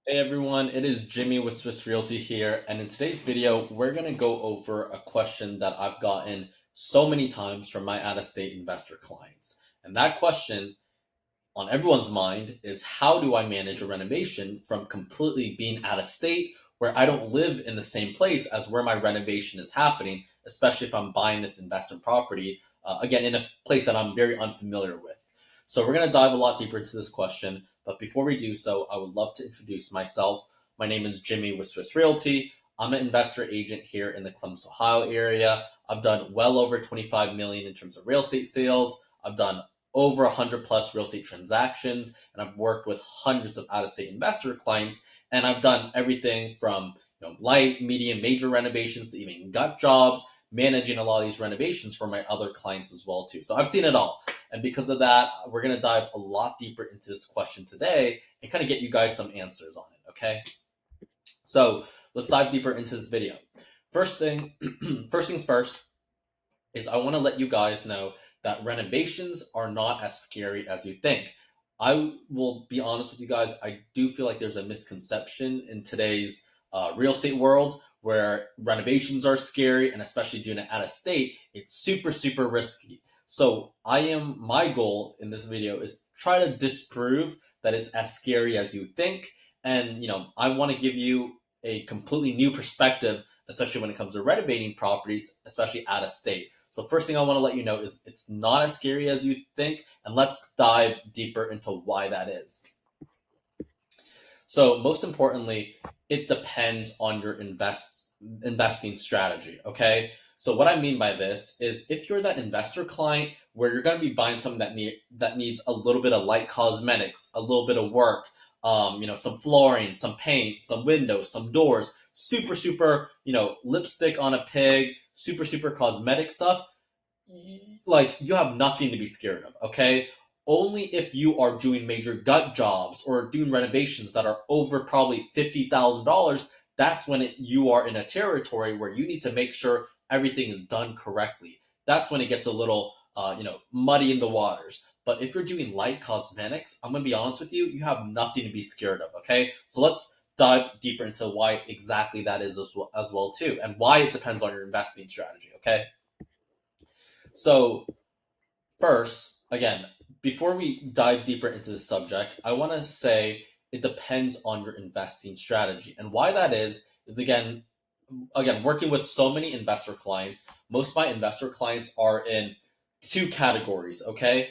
Hey everyone, it is Jimmy with Swiss Realty here, and in today's video, we're going to go over a question that I've gotten so many times from my out-of-state investor clients. And that question on everyone's mind is, how do I manage a renovation from completely being out of state where I don't live in the same place as where my renovation is happening, especially if I'm buying this investment property, again, in a place that I'm very unfamiliar with. So we're going to dive a lot deeper into this question. But before we do so, I would love to introduce myself. My name is Jimmy with Swiss Realty. I'm an investor agent here in the Columbus, Ohio area. I've done well over 25 million in terms of real estate sales. I've done over 100 plus real estate transactions, and I've worked with hundreds of out-of-state investor clients, and I've done everything from light, medium, major renovations to even gut jobs, managing a lot of these renovations for my other clients as well too. So I've seen it all. And because of that, we're going to dive a lot deeper into this question today and kind of get you guys some answers on it, okay? So let's dive deeper into this video. First things first is I want to let you guys know that renovations are not as scary as you think. I will be honest with you guys, I do feel like there's a misconception in today's real estate world where renovations are scary, and especially doing it out of state, it's super, super risky. So my goal in this video is try to disprove that it's as scary as you think. And, I want to give you a completely new perspective, especially when it comes to renovating properties, especially out of state. So first thing I want to let you know is it's not as scary as you think, and let's dive deeper into why that is. So most importantly, it depends on your investing strategy, okay? So what I mean by this is, if you're that investor client where you're going to be buying something that needs a little bit of light cosmetics, a little bit of work, some flooring, some paint, some windows, some doors, super, super, lipstick on a pig, super, super cosmetic stuff, like, you have nothing to be scared of, okay? Only if you are doing major gut jobs or doing renovations that are over probably $50,000, that's when you are in a territory where you need to make sure everything is done correctly. That's when it gets a little, muddy in the waters. But if you're doing light cosmetics, I'm gonna be honest with you, you have nothing to be scared of. Okay, so let's dive deeper into why exactly that is as well too, and why it depends on your investing strategy. Okay, so first, again, before we dive deeper into the subject, I want to say it depends on your investing strategy. And why that is again, working with so many investor clients, most of my investor clients are in two categories, okay?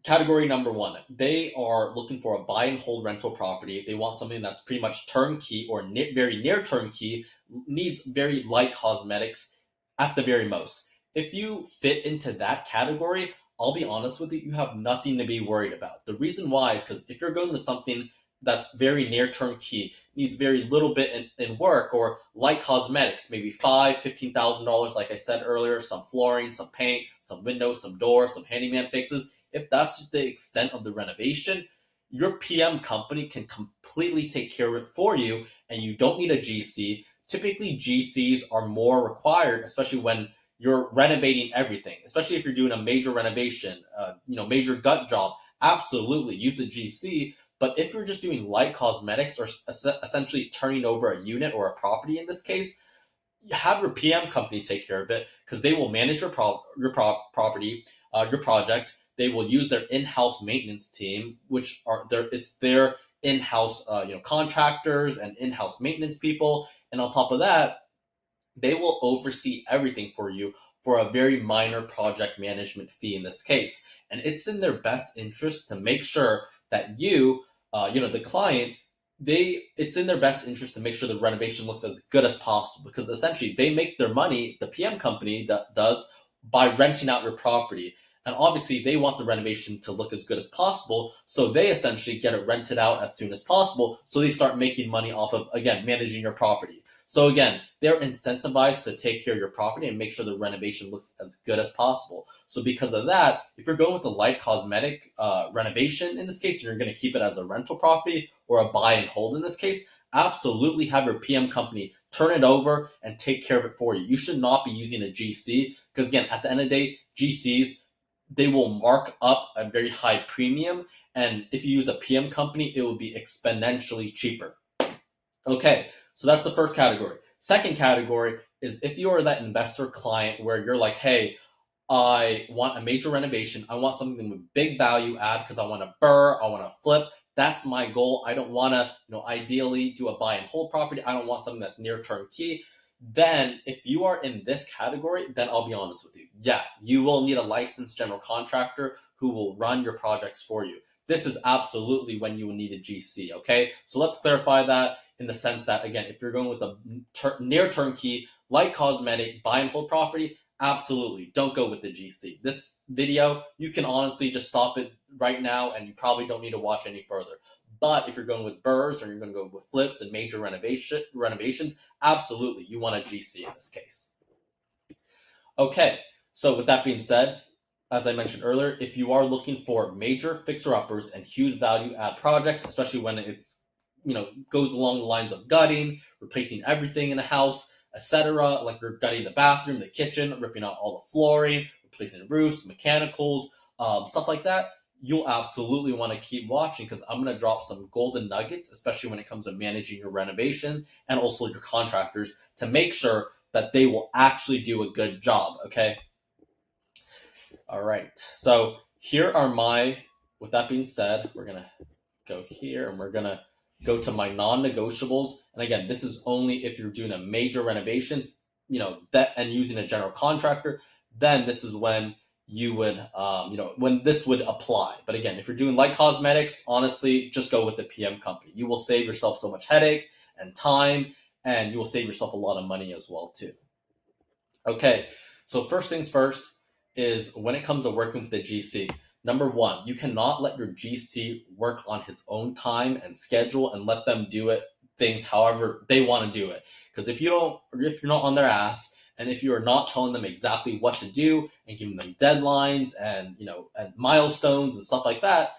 Category number one, they are looking for a buy and hold rental property. They want something that's pretty much turnkey or very near turnkey, needs very light cosmetics at the very most. If you fit into that category, I'll be honest with you, you have nothing to be worried about. The reason why is because if you're going to something that's very near turnkey, needs very little bit in work, or light cosmetics, maybe $15,000, like I said earlier, some flooring, some paint, some windows, some doors, some handyman fixes, if that's the extent of the renovation, your PM company can completely take care of it for you, and you don't need a GC. Typically, GCs are more required, especially when you're renovating everything, especially if you're doing a major renovation, major gut job. Absolutely, use a GC. But if you're just doing light cosmetics, or essentially turning over a unit or a property in this case, have your PM company take care of it, because they will manage property, your project. They will use their in-house maintenance team, which are their in-house contractors and in-house maintenance people. And on top of that, they will oversee everything for you for a very minor project management fee in this case. And it's in their best interest to make sure that the client, it's in their best interest to make sure the renovation looks as good as possible, because essentially they make their money, the PM company that does, by renting out your property. And obviously they want the renovation to look as good as possible, so they essentially get it rented out as soon as possible, so they start making money off of, again, managing your property. So again, they're incentivized to take care of your property and make sure the renovation looks as good as possible. So because of that, if you're going with a light cosmetic renovation in this case, and you're going to keep it as a rental property or a buy and hold in this case, absolutely have your PM company turn it over and take care of it for you. You should not be using a GC, because again, at the end of the day, GCs, they will mark up a very high premium. And if you use a PM company, it will be exponentially cheaper. Okay, so that's the first category. Second category is if you are that investor client where you're like, hey, I want a major renovation. I want something with big value add because I want to burr, I want to flip. That's my goal. I don't want to, ideally do a buy and hold property. I don't want something that's near turnkey. Then, if you are in this category, then I'll be honest with you. Yes, you will need a licensed general contractor who will run your projects for you. This is absolutely when you will need a GC. Okay, so let's clarify that in the sense that, again, if you're going with a near turnkey, like cosmetic, buy and hold property, absolutely don't go with the GC. This video, you can honestly just stop it right now and you probably don't need to watch any further. But if you're going with burrs or you're going to go with flips and major renovations, absolutely, you want a GC in this case. Okay, so with that being said, as I mentioned earlier, if you are looking for major fixer-uppers and huge value-add projects, especially when it's goes along the lines of gutting, replacing everything in a house, etc., like you're gutting the bathroom, the kitchen, ripping out all the flooring, replacing roofs, mechanicals, stuff like that, you'll absolutely want to keep watching because I'm going to drop some golden nuggets, especially when it comes to managing your renovation and also your contractors to make sure that they will actually do a good job, okay? All right. So here are with that being said, we're going to go here and we're going to go to my non-negotiables. And again, this is only if you're doing a major renovations, that and using a general contractor, then this is when you would, when this would apply. But again, if you're doing light cosmetics, honestly, just go with the PM company. You will save yourself so much headache and time, and you will save yourself a lot of money as well, too. Okay, so first things first is when it comes to working with the GC, number one, you cannot let your GC work on his own time and schedule and let them do things however they want to do it. Because if you're not on their ass, and if you are not telling them exactly what to do and giving them deadlines and and milestones and stuff like that,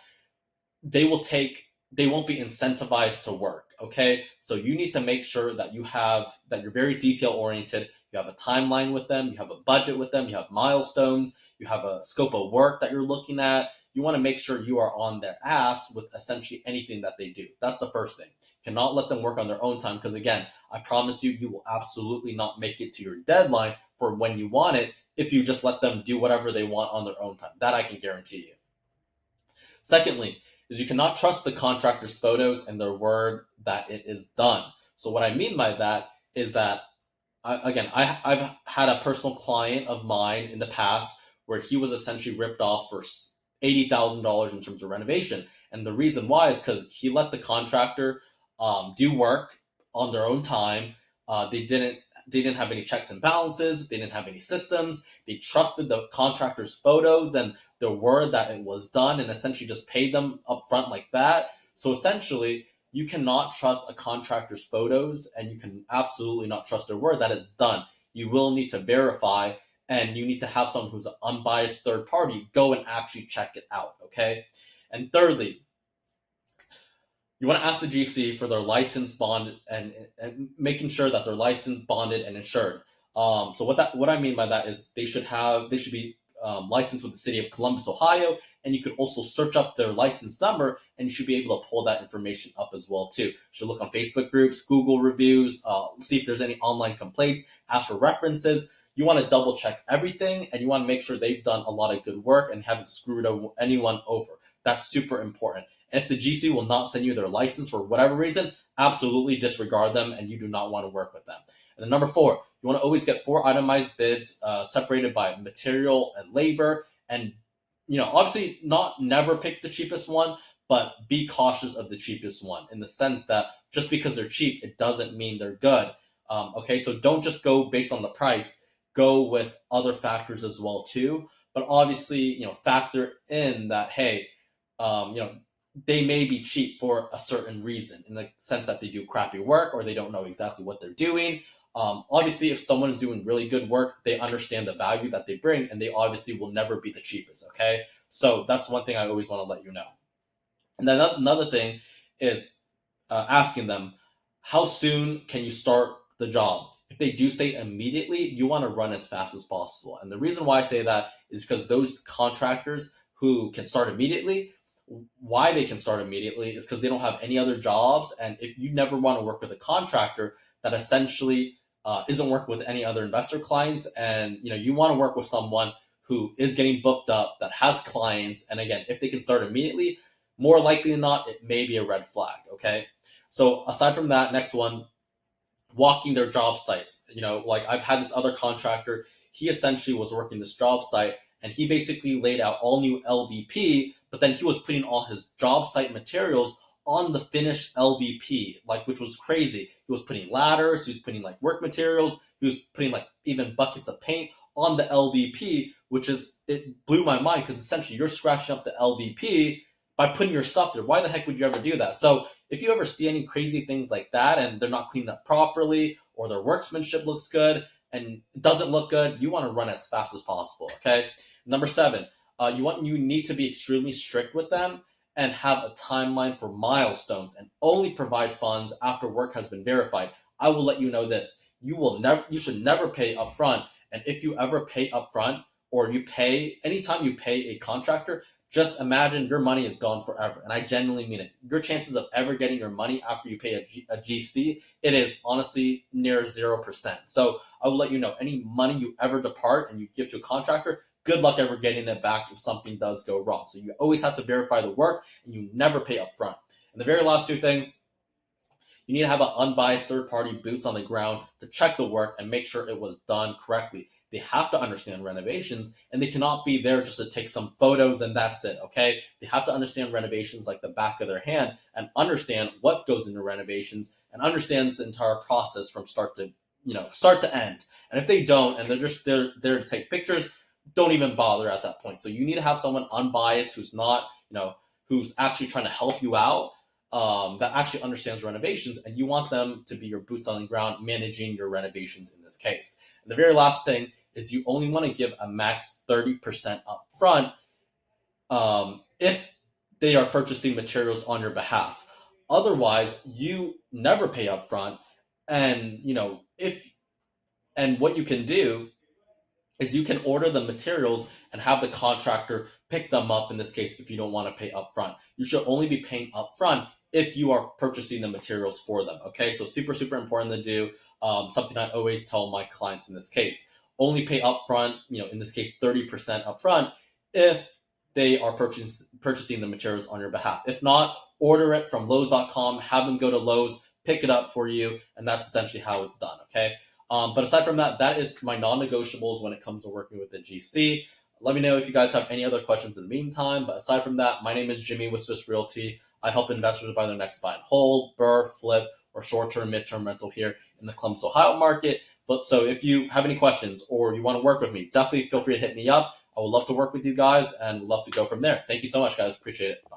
they won't be incentivized to work. Okay, so you need to make sure that you're very detail oriented. You have a timeline with them, you have a budget with them, you have milestones, you have a scope of work that you're looking at. You want to make sure you are on their ass with essentially anything that they do. That's the first thing. You cannot let them work on their own time because, again, I promise you will absolutely not make it to your deadline for when you want it if you just let them do whatever they want on their own time. That I can guarantee you. Secondly, is you cannot trust the contractor's photos and their word that it is done. So what I mean by that is that, I've had a personal client of mine in the past where he was essentially ripped off for $80,000 in terms of renovation. And the reason why is because he let the contractor do work on their own time. They didn't have any checks and balances. They didn't have any systems. They trusted the contractor's photos and their word that it was done and essentially just paid them up front like that. So essentially, you cannot trust a contractor's photos and you can absolutely not trust their word that it's done. You will need to verify and you need to have someone who's an unbiased third party go and actually check it out, okay? And thirdly, you want to ask the GC for their license bond and making sure that they're licensed, bonded, and insured. So what I mean by that is they should be licensed with the city of Columbus, Ohio, and you could also search up their license number and you should be able to pull that information up as well too. You should look on Facebook groups, Google reviews, see if there's any online complaints, ask for references. You want to double check everything and you want to make sure they've done a lot of good work and haven't screwed anyone over. That's super important. And if the GC will not send you their license for whatever reason, absolutely disregard them and you do not want to work with them. And then number 4, you want to always get 4 itemized bids separated by material and labor. And, obviously never pick the cheapest one, but be cautious of the cheapest one in the sense that just because they're cheap, it doesn't mean they're good. Okay, so don't just go based on the price. Go with other factors as well too. But obviously, factor in that, hey, they may be cheap for a certain reason in the sense that they do crappy work or they don't know exactly what they're doing. Obviously, if someone is doing really good work, they understand the value that they bring and they obviously will never be the cheapest, okay? So that's one thing I always want to let you know. And then another thing is asking them, how soon can you start the job? if they do say immediately, you want to run as fast as possible. And the reason why I say that is because those contractors who can start immediately, why they can start immediately is because they don't have any other jobs. And if you never want to work with a contractor that essentially isn't working with any other investor clients, and you want to work with someone who is getting booked up, that has clients, and again, if they can start immediately, more likely than not, it may be a red flag. Okay, so aside from that, next one, walking their job sites. Like I've had this other contractor, he essentially was working this job site and he basically laid out all new LVP, but then he was putting all his job site materials on the finished LVP, like, which was crazy. He was putting ladders, he was putting like work materials, he was putting like even buckets of paint on the LVP, it blew my mind because essentially you're scratching up the LVP by putting your stuff there. Why the heck would you ever do that? So if you ever see any crazy things like that and they're not cleaned up properly or their workmanship looks good and it doesn't look good, you want to run as fast as possible. Okay. Number 7, you need to be extremely strict with them and have a timeline for milestones and only provide funds after work has been verified. I will let you know this: you should never pay upfront, and if you ever pay upfront or anytime you pay a contractor, just imagine your money is gone forever. And I genuinely mean it. Your chances of ever getting your money after you pay a GC, it is honestly near 0%. So I will let you know, any money you ever depart and you give to a contractor, good luck ever getting it back if something does go wrong. So you always have to verify the work and you never pay upfront. And the very last 2 things, you need to have an unbiased third-party boots on the ground to check the work and make sure it was done correctly. They have to understand renovations, and they cannot be there just to take some photos and that's it, okay? They have to understand renovations like the back of their hand and understand what goes into renovations and understands the entire process from start to end. And if they don't, and they're just there to take pictures, don't even bother at that point. So you need to have someone unbiased who's not, who's actually trying to help you out, that actually understands renovations, and you want them to be your boots on the ground managing your renovations in this case. And the very last thing is you only want to give a max 30% upfront if they are purchasing materials on your behalf. Otherwise, you never pay upfront, and what you can do is you can order the materials and have the contractor pick them up. In this case, if you don't want to pay upfront, you should only be paying upfront if you are purchasing the materials for them. Okay, so super, super important to do. Something I always tell my clients in this case: only pay upfront. In this case, 30% upfront if they are purchasing the materials on your behalf. If not, order it from Lowe's.com. Have them go to Lowe's, pick it up for you, and that's essentially how it's done. Okay. But aside from that, that is my non-negotiables when it comes to working with the GC. Let me know if you guys have any other questions in the meantime. But aside from that, my name is Jimmy with Swiss Realty. I help investors buy their next buy and hold, BRRRR, flip, or short-term, mid-term rental here in the Columbus, Ohio market. So if you have any questions or you want to work with me, definitely feel free to hit me up. I would love to work with you guys and would love to go from there. Thank you so much, guys. Appreciate it. Bye.